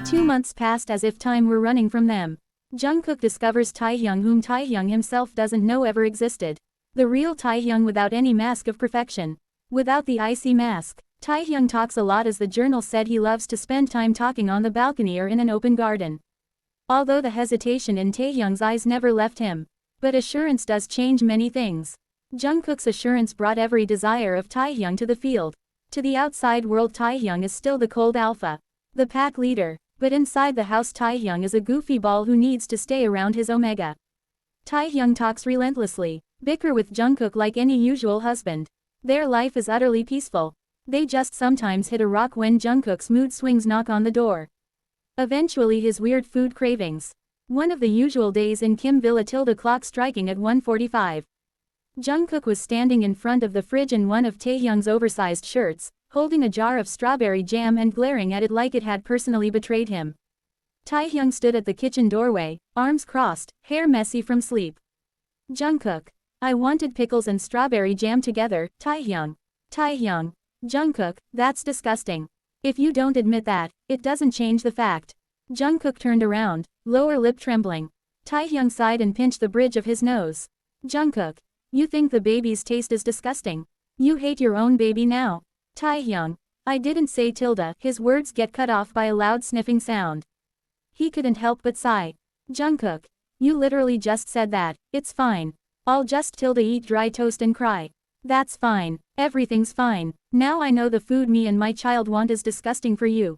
2 months passed as if time were running from them. Jungkook discovers Taehyung, whom Taehyung himself doesn't know ever existed. The real Taehyung without any mask of perfection. Without the icy mask. Taehyung talks a lot, as the journal said. He loves to spend time talking on the balcony or in an open garden. Although the hesitation in Taehyung's eyes never left him. But assurance does change many things. Jungkook's assurance brought every desire of Taehyung to the field. To the outside world, Taehyung is still the cold alpha. The pack leader. But inside the house, Taehyung is a goofy ball who needs to stay around his omega. Taehyung talks relentlessly. Bicker with Jungkook like any usual husband. Their life is utterly peaceful. They just sometimes hit a rock when Jungkook's mood swings knock on the door. Eventually his weird food cravings. One of the usual days in Kim Villa, clock striking at 1:45. Jungkook was standing in front of the fridge in one of Taehyung's oversized shirts, holding a jar of strawberry jam and glaring at it like it had personally betrayed him. Taehyung stood at the kitchen doorway, arms crossed, hair messy from sleep. Jungkook. I wanted pickles and strawberry jam together, Taehyung. Taehyung. Jungkook, that's disgusting. If you don't admit that, it doesn't change the fact. Jungkook turned around, lower lip trembling. Taehyung sighed and pinched the bridge of his nose. Jungkook. You think the baby's taste is disgusting? You hate your own baby now. Taehyung. I didn't say tilde. His words get cut off by a loud sniffing sound. He couldn't help but sigh. Jungkook. You literally just said that. It's fine. I'll just eat dry toast and cry. That's fine. Everything's fine. Now I know the food me and my child want is disgusting for you.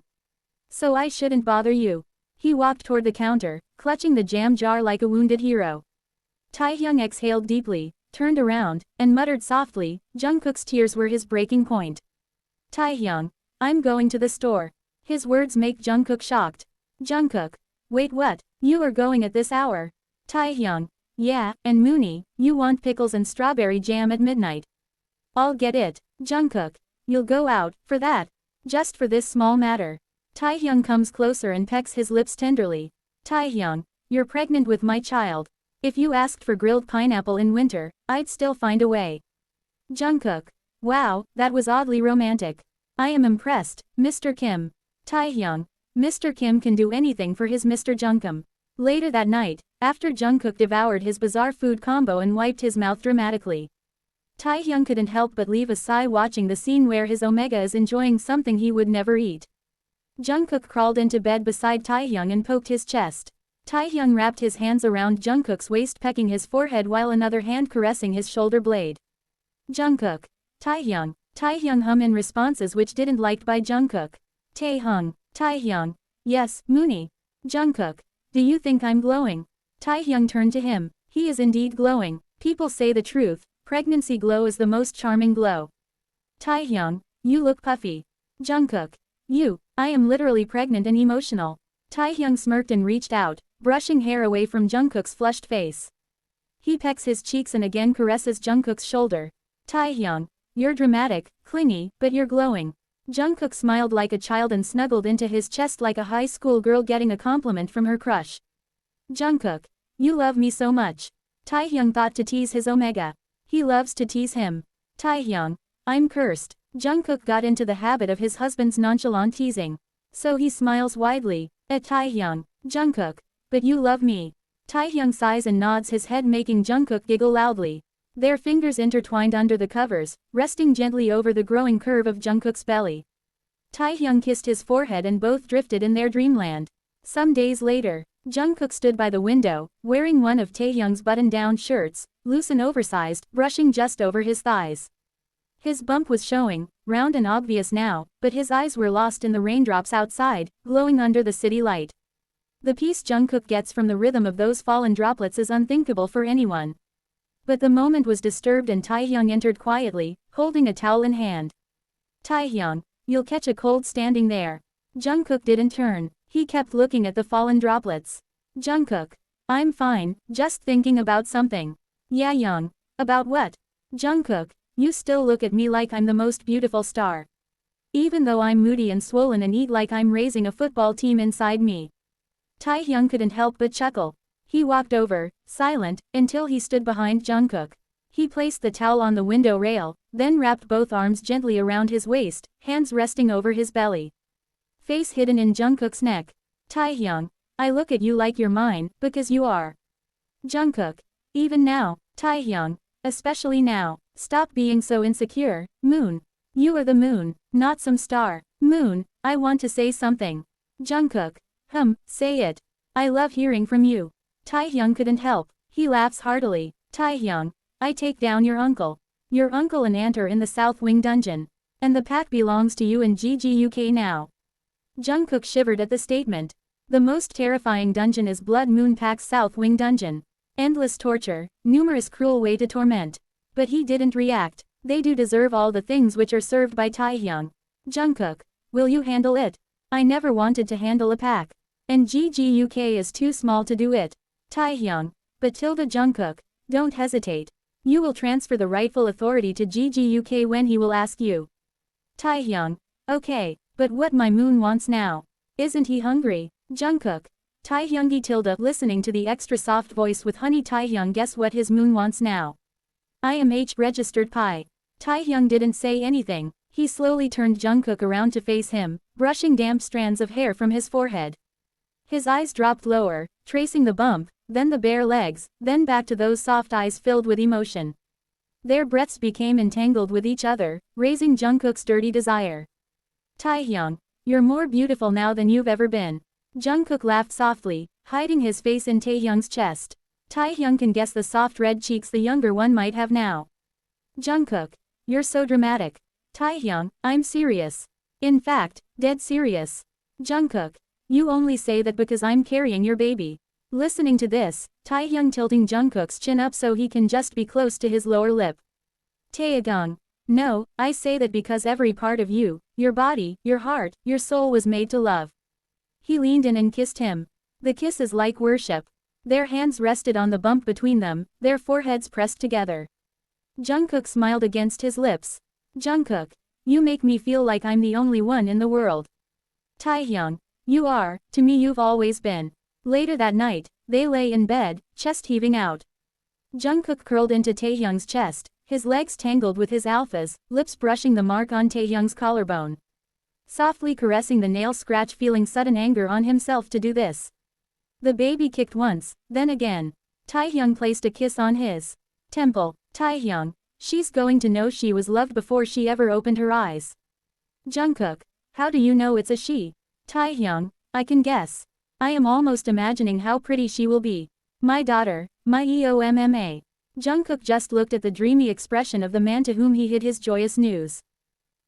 So I shouldn't bother you. He walked toward the counter, clutching the jam jar like a wounded hero. Taehyung exhaled deeply, turned around, and muttered softly. Jungkook's tears were his breaking point. Taehyung. I'm going to the store. His words make Jungkook shocked. Jungkook. Wait, what? You are going at this hour? Taehyung. Yeah, and Mooney, you want pickles and strawberry jam at midnight. I'll get it. Jungkook. You'll go out, for that? Just for this small matter. Taehyung comes closer and pecks his lips tenderly. Taehyung. You're pregnant with my child. If you asked for grilled pineapple in winter, I'd still find a way. Jungkook. Wow, that was oddly romantic. I am impressed, Mr. Kim. Taehyung. Mr. Kim can do anything for his Mr. Jungkook. Later that night, after Jungkook devoured his bizarre food combo and wiped his mouth dramatically, Taehyung couldn't help but leave a sigh watching the scene where his omega is enjoying something he would never eat. Jungkook crawled into bed beside Taehyung and poked his chest. Taehyung wrapped his hands around Jungkook's waist, pecking his forehead while another hand caressing his shoulder blade. Jungkook. Taehyung. Taehyung hum in responses which didn't liked by Jungkook. Taehyung. Taehyung. Yes, Mooney. Jungkook. Do you think I'm glowing? Taehyung turned to him. He is indeed glowing. People say the truth. Pregnancy glow is the most charming glow. Taehyung. You look puffy. Jungkook. I am literally pregnant and emotional. Taehyung smirked and reached out, brushing hair away from Jungkook's flushed face. He pecks his cheeks and again caresses Jungkook's shoulder. Taehyung. You're dramatic, clingy, but you're glowing. Jungkook smiled like a child and snuggled into his chest like a high school girl getting a compliment from her crush. Jungkook. You love me so much. Taehyung thought to tease his omega. He loves to tease him. Taehyung. I'm cursed. Jungkook got into the habit of his husband's nonchalant teasing. So he smiles widely at Taehyung. Jungkook. But you love me. Taehyung sighs and nods his head, making Jungkook giggle loudly. Their fingers intertwined under the covers, resting gently over the growing curve of Jungkook's belly. Taehyung kissed his forehead and both drifted in their dreamland. Some days later, Jungkook stood by the window, wearing one of Taehyung's button-down shirts, loose and oversized, brushing just over his thighs. His bump was showing, round and obvious now, but his eyes were lost in the raindrops outside, glowing under the city light. The peace Jungkook gets from the rhythm of those fallen droplets is unthinkable for anyone. But the moment was disturbed and Taehyung entered quietly, holding a towel in hand. Taehyung. You'll catch a cold standing there. Jungkook didn't turn. He kept looking at the fallen droplets. Jungkook. I'm fine, just thinking about something. Yeah, Young. About what? Jungkook. You still look at me like I'm the most beautiful star. Even though I'm moody and swollen and eat like I'm raising a football team inside me. Taehyung couldn't help but chuckle. He walked over, silent, until he stood behind Jungkook. He placed the towel on the window rail, then wrapped both arms gently around his waist, hands resting over his belly. Face hidden in Jungkook's neck. Taehyung, I look at you like you're mine, because you are. Jungkook, even now, Taehyung, especially now, stop being so insecure, Moon. You are the moon, not some star. Moon, I want to say something. Jungkook, say it. I love hearing from you. Taehyung couldn't help, he laughs heartily. Taehyung, I take down your uncle. Your uncle and aunt are in the South Wing dungeon. And the pack belongs to you and GGUK now. Jungkook shivered at the statement. The most terrifying dungeon is Blood Moon Pack's South Wing dungeon. Endless torture, numerous cruel way to torment. But he didn't react. They do deserve all the things which are served by Taehyung. Jungkook, will you handle it? I never wanted to handle a pack. And GGUK is too small to do it. Taehyung, but Jungkook, don't hesitate. You will transfer the rightful authority to GGUK when he will ask you. Taehyung, okay, but what my moon wants now? Isn't he hungry? Jungkook, Taehyungi listening to the extra soft voice with honey. Taehyung, guess what his moon wants now? I am registered pie. Taehyung didn't say anything, he slowly turned Jungkook around to face him, brushing damp strands of hair from his forehead. His eyes dropped lower, tracing the bump, then the bare legs, then back to those soft eyes filled with emotion. Their breaths became entangled with each other, raising Jungkook's dirty desire. Taehyung, you're more beautiful now than you've ever been. Jungkook laughed softly, hiding his face in Taehyung's chest. Taehyung can guess the soft red cheeks the younger one might have now. Jungkook, you're so dramatic. Taehyung, I'm serious. In fact, dead serious. Jungkook, you only say that because I'm carrying your baby. Listening to this, Taehyung tilting Jungkook's chin up so he can just be close to his lower lip. Taehyung, no, I say that because every part of you, your body, your heart, your soul was made to love. He leaned in and kissed him. The kiss is like worship. Their hands rested on the bump between them, their foreheads pressed together. Jungkook smiled against his lips. Jungkook, you make me feel like I'm the only one in the world. Taehyung, you are, to me you've always been. Later that night, they lay in bed, chest heaving out. Jungkook curled into Taehyung's chest, his legs tangled with his alphas, lips brushing the mark on Taehyung's collarbone. Softly caressing the nail scratch, feeling sudden anger on himself to do this. The baby kicked once, then again. Taehyung placed a kiss on his temple. Taehyung, she's going to know she was loved before she ever opened her eyes. Jungkook, how do you know it's a she? Taehyung, I can guess. I am almost imagining how pretty she will be. My daughter, my EOMMA. Jungkook just looked at the dreamy expression of the man to whom he hid his joyous news.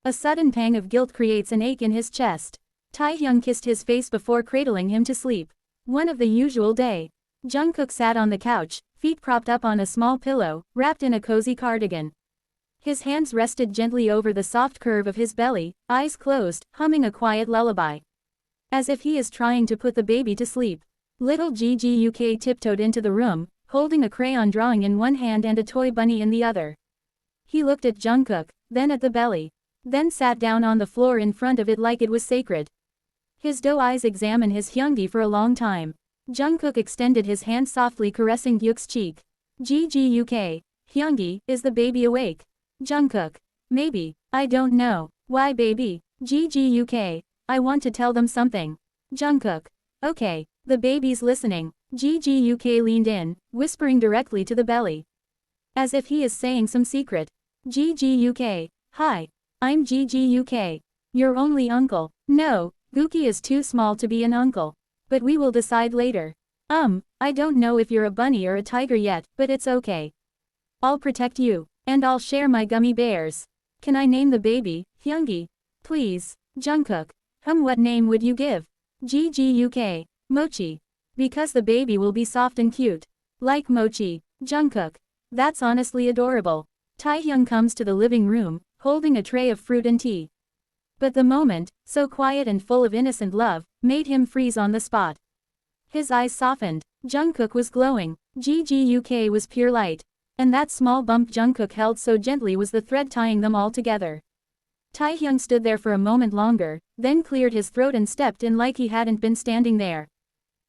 A sudden pang of guilt creates an ache in his chest. Taehyung kissed his face before cradling him to sleep. One of the usual day. Jungkook sat on the couch, feet propped up on a small pillow, wrapped in a cozy cardigan. His hands rested gently over the soft curve of his belly, eyes closed, humming a quiet lullaby. As if he is trying to put the baby to sleep. Little GGUK tiptoed into the room, holding a crayon drawing in one hand and a toy bunny in the other. He looked at Jungkook, then at the belly. Then sat down on the floor in front of it like it was sacred. His doe eyes examined his Hyungi for a long time. Jungkook extended his hand softly caressing Hyuk's cheek. GGUK. Hyungi, is the baby awake? Jungkook. Maybe, I don't know. Why baby? GGUK. I want to tell them something. Jungkook. Okay, the baby's listening. GGUK leaned in, whispering directly to the belly. As if he is saying some secret. GGUK. Hi. I'm GGUK. Your only uncle. No, Gookie is too small to be an uncle. But we will decide later. I don't know if you're a bunny or a tiger yet, but it's okay. I'll protect you. And I'll share my gummy bears. Can I name the baby, Hyungi? Please. Jungkook. What name would you give? GGUK. Mochi. Because the baby will be soft and cute. Like Mochi. Jungkook. That's honestly adorable. Taehyung comes to the living room, holding a tray of fruit and tea. But the moment, so quiet and full of innocent love, made him freeze on the spot. His eyes softened. Jungkook was glowing. GGUK was pure light. And that small bump Jungkook held so gently was the thread tying them all together. Taehyung stood there for a moment longer, then cleared his throat and stepped in like he hadn't been standing there.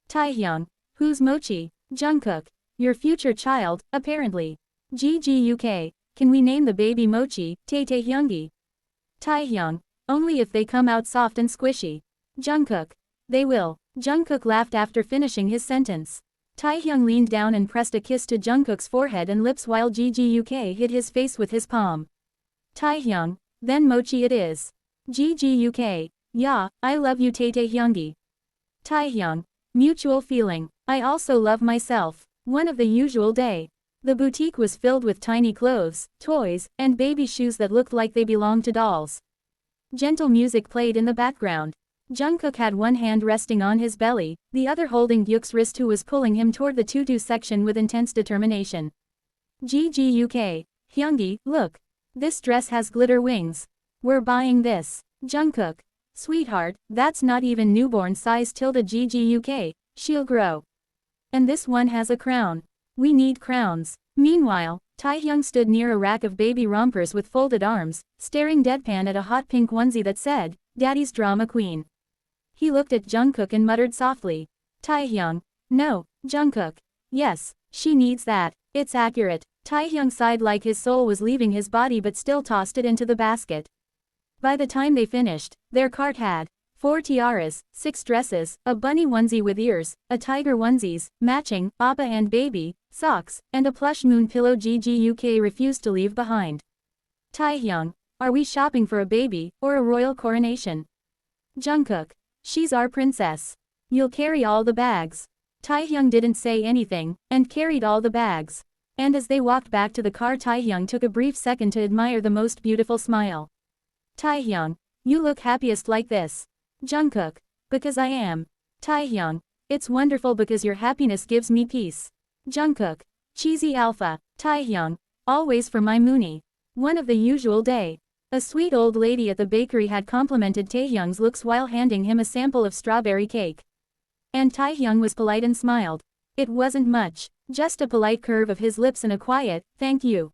Taehyung. Who's Mochi? Jungkook. Your future child, apparently. GGUK. Can we name the baby Mochi, Taehyungi? Taehyung. Only if they come out soft and squishy. Jungkook. They will. Jungkook laughed after finishing his sentence. Taehyung leaned down and pressed a kiss to Jungkook's forehead and lips while GGUK hid his face with his palm. Taehyung, then Mochi it is. GGUK, yeah, I love you Taehyungi. Taehyung, mutual feeling, I also love myself. One of the usual day. The boutique was filled with tiny clothes, toys, and baby shoes that looked like they belonged to dolls. Gentle music played in the background. Jungkook had one hand resting on his belly, the other holding Hyuk's wrist who was pulling him toward the tutu section with intense determination. GGUK, Hyungi, look. This dress has glitter wings. We're buying this. Jungkook, sweetheart, that's not even newborn size tilde GGUK, she'll grow. And this one has a crown. We need crowns. Meanwhile, Taehyung stood near a rack of baby rompers with folded arms, staring deadpan at a hot pink onesie that said, Daddy's Drama Queen. He looked at Jungkook and muttered softly. Taehyung. No, Jungkook. Yes, she needs that. It's accurate. Taehyung sighed like his soul was leaving his body but still tossed it into the basket. By the time they finished, their cart had 4 tiaras, 6 dresses, a bunny onesie with ears, a tiger onesies, matching, Appa and baby, socks, and a plush moon pillow GGUK refused to leave behind. Taehyung, are we shopping for a baby, or a royal coronation? Jungkook, she's our princess. You'll carry all the bags. Taehyung didn't say anything, and carried all the bags. And as they walked back to the car Taehyung took a brief second to admire the most beautiful smile. Taehyung, you look happiest like this. Jungkook, because I am. Taehyung, it's wonderful because your happiness gives me peace. Jungkook, cheesy alpha. Taehyung, always for my Mooney. One of the usual day. A sweet old lady at the bakery had complimented Taehyung's looks while handing him a sample of strawberry cake. And Taehyung was polite and smiled. It wasn't much, just a polite curve of his lips and a quiet, thank you.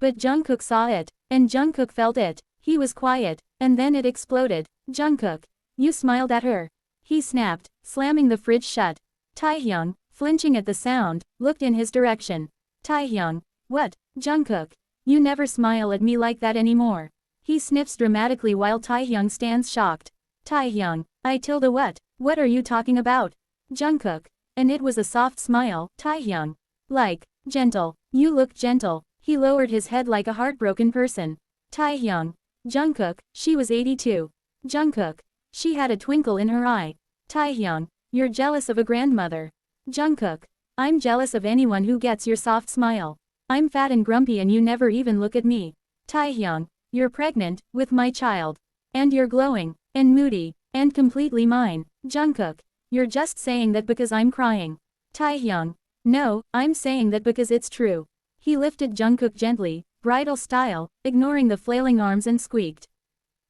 But Jungkook saw it, and Jungkook felt it. He was quiet, and then it exploded. Jungkook, you smiled at her. He snapped, slamming the fridge shut. Taehyung, flinching at the sound, looked in his direction. Taehyung, what, Jungkook? You never smile at me like that anymore. He sniffs dramatically while Taehyung stands shocked. Taehyung, I tilde what? What are you talking about? Jungkook, and it was a soft smile. Taehyung, like, gentle. You look gentle. He lowered his head like a heartbroken person. Taehyung, Jungkook, she was 82. Jungkook, she had a twinkle in her eye. Taehyung, you're jealous of a grandmother. Jungkook, I'm jealous of anyone who gets your soft smile. I'm fat and grumpy and you never even look at me. Taehyung, you're pregnant, with my child. And you're glowing, and moody, and completely mine. Jungkook, you're just saying that because I'm crying. Taehyung, no, I'm saying that because it's true. He lifted Jungkook gently, bridal style, ignoring the flailing arms and squeaked.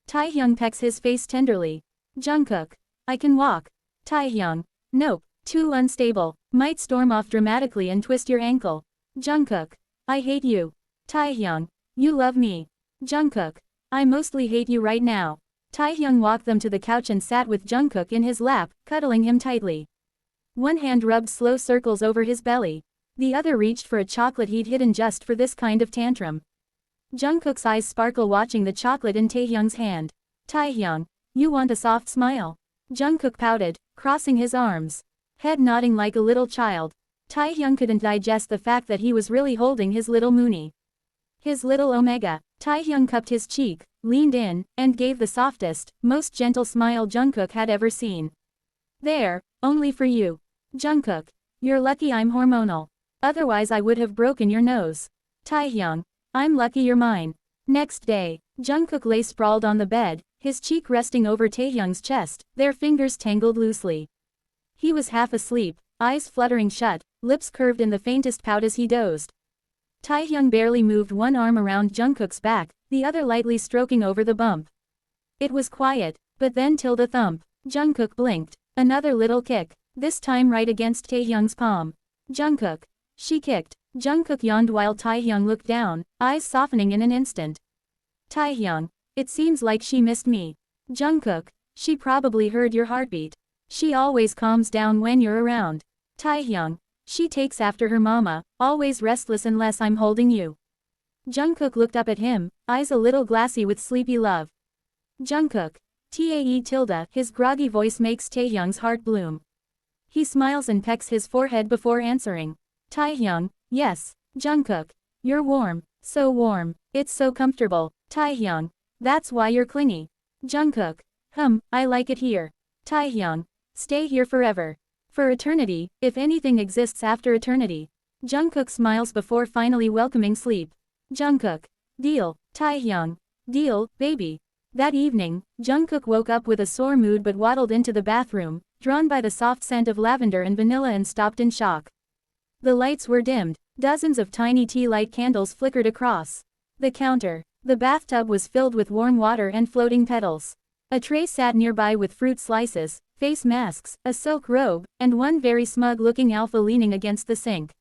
Taehyung pecks his face tenderly. Jungkook, I can walk. Taehyung, nope, too unstable, might storm off dramatically and twist your ankle. Jungkook, I hate you. Taehyung, you love me. Jungkook, I mostly hate you right now. Taehyung walked them to the couch and sat with Jungkook in his lap, cuddling him tightly. One hand rubbed slow circles over his belly. The other reached for a chocolate he'd hidden just for this kind of tantrum. Jungkook's eyes sparkle watching the chocolate in Taehyung's hand. Taehyung, you want a soft smile? Jungkook pouted, crossing his arms. Head nodding like a little child. Taehyung couldn't digest the fact that he was really holding his little Mooney. His little Omega. Taehyung cupped his cheek, leaned in, and gave the softest, most gentle smile Jungkook had ever seen. There, only for you. Jungkook, you're lucky I'm hormonal. Otherwise I would have broken your nose. Taehyung, I'm lucky you're mine. Next day, Jungkook lay sprawled on the bed, his cheek resting over Taehyung's chest, their fingers tangled loosely. He was half asleep, eyes fluttering shut, lips curved in the faintest pout as he dozed. Taehyung barely moved one arm around Jungkook's back, the other lightly stroking over the bump. It was quiet, but then till the thump. Jungkook blinked. Another little kick, this time right against Taehyung's palm. Jungkook. She kicked. Jungkook yawned while Taehyung looked down, eyes softening in an instant. Taehyung, it seems like she missed me. Jungkook, she probably heard your heartbeat. She always calms down when you're around. Taehyung, she takes after her mama, always restless unless I'm holding you. Jungkook looked up at him, eyes a little glassy with sleepy love. Jungkook, Tae tilde, his groggy voice makes Taehyung's heart bloom. He smiles and pecks his forehead before answering. Taehyung, yes. Jungkook, you're warm, so warm, it's so comfortable. Taehyung, that's why you're clingy. Jungkook, I like it here. Taehyung, stay here forever. For eternity, if anything exists after eternity. Jungkook smiles before finally welcoming sleep. Jungkook, deal. Taehyung, deal, baby. That evening, Jungkook woke up with a sore mood but waddled into the bathroom, drawn by the soft scent of lavender and vanilla, and stopped in shock. The lights were dimmed. Dozens of tiny tea light candles flickered across the counter. The bathtub was filled with warm water and floating petals. A tray sat nearby with fruit slices, face masks, a silk robe, and one very smug-looking alpha leaning against the sink.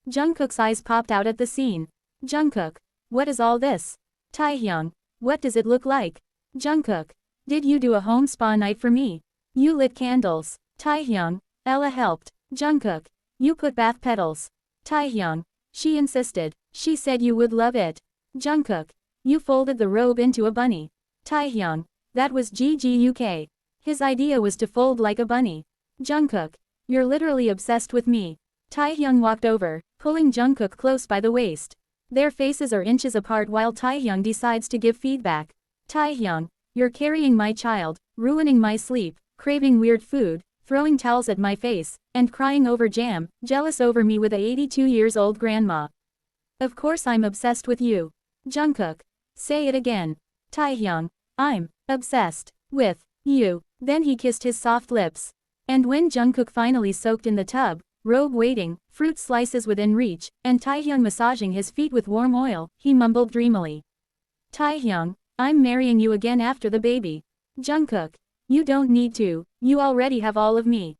Jungkook's eyes popped out at the scene. Jungkook, what is all this? Taehyung, what does it look like? Jungkook, did you do a home spa night for me? You lit candles. Taehyung, Ella helped. Jungkook, you put bath petals. Taehyung, she insisted. She said you would love it. Jungkook, you folded the robe into a bunny. Taehyung, that was GGUK. His idea was to fold like a bunny. Jungkook, you're literally obsessed with me. Taehyung walked over, pulling Jungkook close by the waist. Their faces are inches apart while Taehyung decides to give feedback. Taehyung, you're carrying my child, ruining my sleep, craving weird food, throwing towels at my face, and crying over jam, jealous over me with a 82-years-old grandma. Of course I'm obsessed with you. Jungkook, say it again. Taehyung, I'm obsessed with you. Then he kissed his soft lips. And when Jungkook finally soaked in the tub, robe waiting, fruit slices within reach, and Taehyung massaging his feet with warm oil, he mumbled dreamily. Taehyung, I'm marrying you again after the baby. Jungkook, you don't need to, you already have all of me.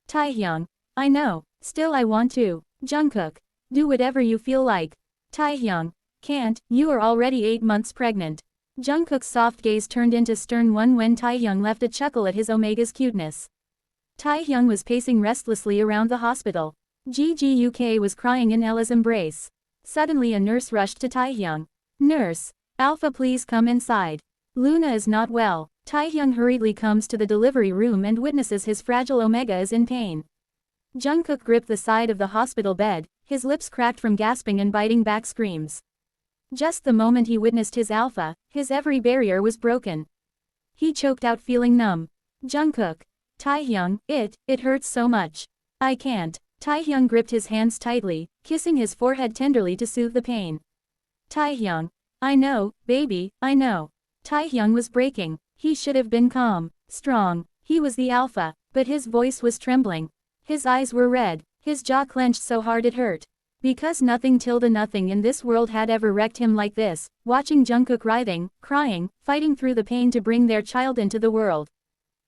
Taehyung, I know, still I want to. Jungkook, do whatever you feel like. Taehyung, can't, you are already 8 months pregnant. Jungkook's soft gaze turned into stern one when Taehyung left a chuckle at his Omega's cuteness. Taehyung was pacing restlessly around the hospital. GGUK was crying in Ella's embrace. Suddenly a nurse rushed to Taehyung. Nurse, Alpha, please come inside. Luna is not well. Taehyung hurriedly comes to the delivery room and witnesses his fragile Omega is in pain. Jungkook gripped the side of the hospital bed, his lips cracked from gasping and biting back screams. Just the moment he witnessed his Alpha, his every barrier was broken. He choked out, feeling numb. Jungkook. Taehyung, it hurts so much. I can't. Taehyung gripped his hands tightly, kissing his forehead tenderly to soothe the pain. Taehyung, I know, baby, I know. Taehyung was breaking. He should have been calm, strong. He was the Alpha, but his voice was trembling. His eyes were red, his jaw clenched so hard it hurt. Because nothing in this world had ever wrecked him like this, watching Jungkook writhing, crying, fighting through the pain to bring their child into the world.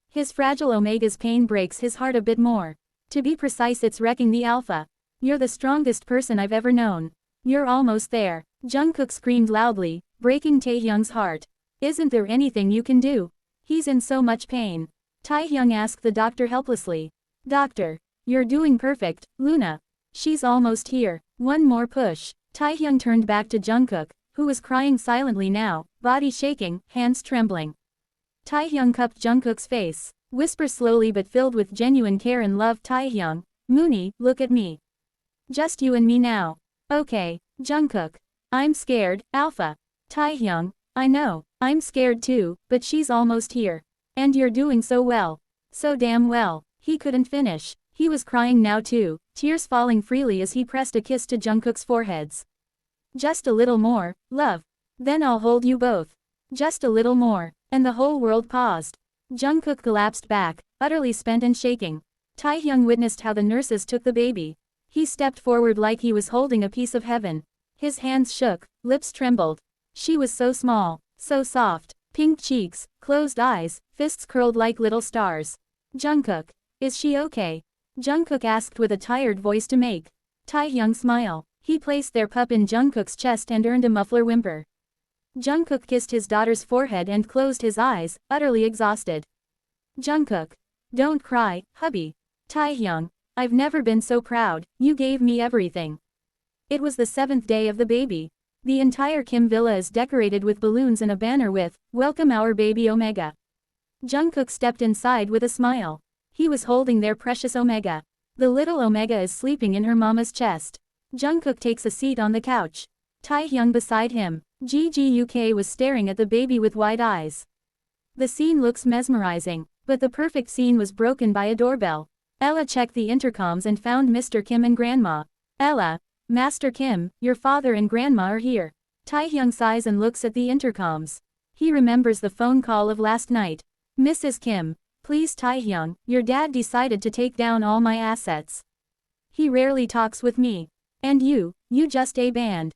His fragile Omega's pain breaks his heart a bit more. To be precise, it's wrecking the Alpha. You're the strongest person I've ever known. You're almost there. Jungkook screamed loudly, breaking Taehyung's heart. Isn't there anything you can do? He's in so much pain. Taehyung asked the doctor helplessly. Doctor, you're doing perfect, Luna. She's almost here. One more push. Taehyung turned back to Jungkook, who was crying silently now, body shaking, hands trembling. Taehyung cupped Jungkook's face. Whisper slowly but filled with genuine care and love. Taehyung, Mooney, look at me. Just you and me now. Okay. Jungkook. I'm scared, Alpha. Taehyung, I know, I'm scared too, but she's almost here. And you're doing so well. So damn well. He couldn't finish. He was crying now too, tears falling freely as he pressed a kiss to Jungkook's foreheads. Just a little more, love. Then I'll hold you both. Just a little more. And the whole world paused. Jungkook collapsed back, utterly spent and shaking. Taehyung witnessed how the nurses took the baby. He stepped forward like he was holding a piece of heaven. His hands shook, lips trembled. She was so small, so soft, pink cheeks, closed eyes, fists curled like little stars. Jungkook, is she okay? Jungkook asked with a tired voice to make Taehyung smile. He placed their pup in Jungkook's chest and earned a muffler whimper. Jungkook kissed his daughter's forehead and closed his eyes, utterly exhausted. Jungkook, don't cry, hubby. Taehyung, I've never been so proud, you gave me everything. It was the 7th day of the baby. The entire Kim villa is decorated with balloons and a banner with, "Welcome our baby Omega." Jungkook stepped inside with a smile. He was holding their precious Omega. The little Omega is sleeping in her mama's chest. Jungkook takes a seat on the couch. Taehyung beside him. GGUK was staring at the baby with wide eyes. The scene looks mesmerizing, but the perfect scene was broken by a doorbell. Ella checked the intercoms and found Mr. Kim and Grandma. Ella, Master Kim, your father and Grandma are here. Taehyung sighs and looks at the intercoms. He remembers the phone call of last night. Mrs. Kim, please Taehyung, your dad decided to take down all my assets. He rarely talks with me. And you just a band.